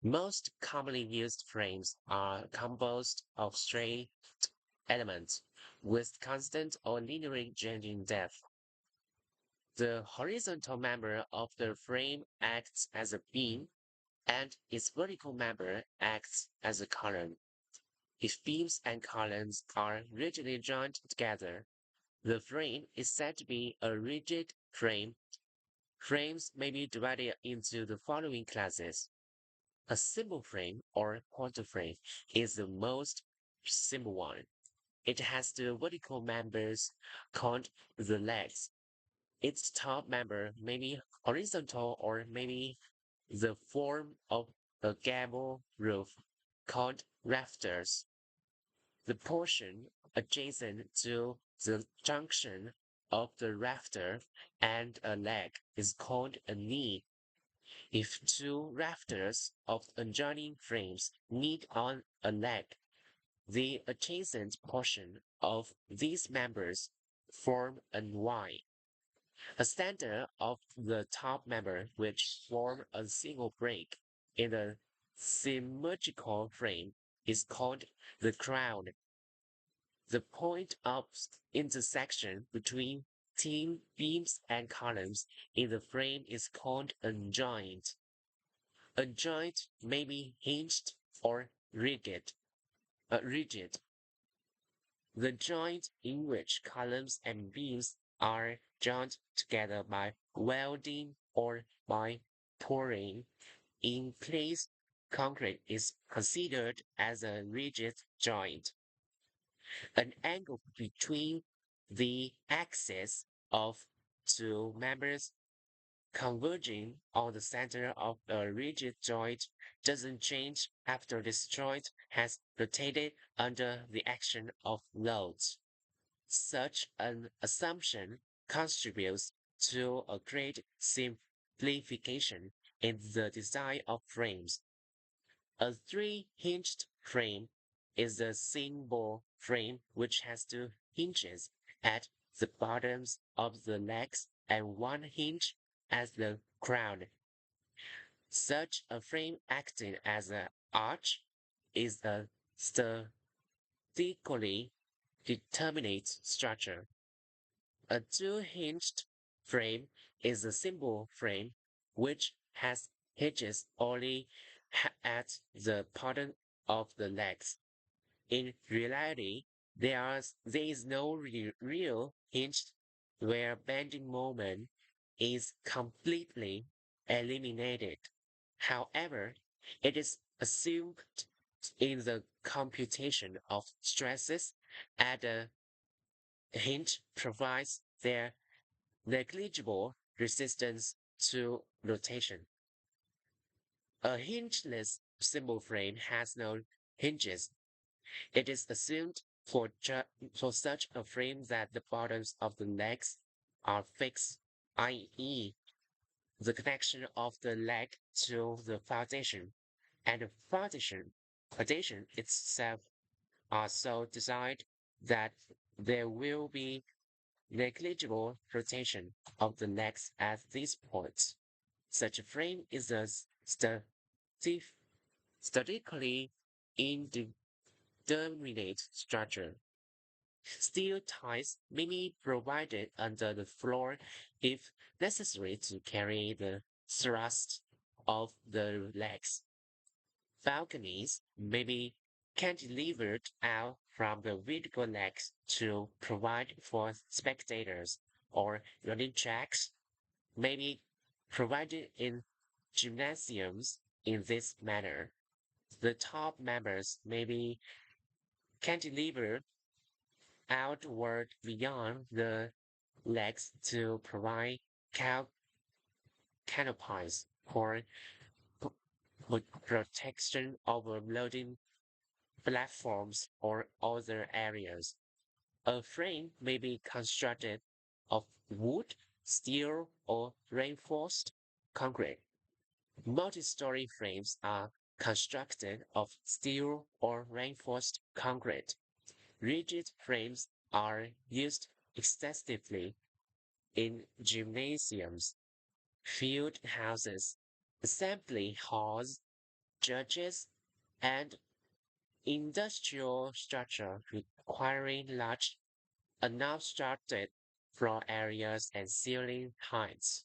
Most commonly used frames are composed of straight elements with constant or linearly changing depth. The horizontal member of the frame acts as a beam, and its vertical member acts as a column. If beams and columns are rigidly joined together, the frame is said to be a rigid frame. Frames may be divided into the following classes. A simple frame or quantum frame is the most simple one. It has the vertical members called the legs. Its top member may be horizontal or maybe the form of a gable roof called rafters. The portion adjacent to the junction of the rafter and a leg is called a knee. If two rafters of adjoining frames meet on a leg, the adjacent portion of these members form a Y. A center of the top member which form a single break in a symmetrical frame is called the crown. The point of intersection between thin beams and columns in the frame is called a joint. A joint may be hinged or rigid. The joint in which columns and beams are joined together by welding or by pouring in place concrete is considered as a rigid joint. An angle between the axes of two members converging on the center of a rigid joint doesn't change after this joint has rotated under the action of loads. Such an assumption contributes to a great simplification in the design of frames. A three-hinged frame is a single frame which has two hinges at the bottoms of the legs and one hinge as the crown. Such a frame acting as an arch is a statically determinate structure. A two-hinged frame is a simple frame which has hinges only at the bottom of the legs. In reality, there is no real hinge where bending moment is completely eliminated. However, it is assumed in the computation of stresses at the hinge provides their negligible resistance to rotation. A hingeless simple frame has no hinges. It is assumed for such a frame that the bottoms of the legs are fixed, i.e., the connection of the leg to the foundation and the foundation itself are so designed that there will be negligible rotation of the legs at these points. Such a frame is a statically indeterminate structure. Steel ties may be provided under the floor if necessary to carry the thrust of the legs. Balconies may be cantilevered out from the vertical legs to provide for spectators, or running tracks may be provided in gymnasiums in this manner. The top members may be cantilevered outward beyond the legs to provide cal- canopies for protection over loading platforms or other areas. A frame may be constructed of wood, steel, or reinforced concrete. Multi-story frames are constructed of steel or reinforced concrete. Rigid frames are used extensively in gymnasiums, field houses, assembly halls, judges, and industrial structure requiring large unobstructed floor areas and ceiling heights.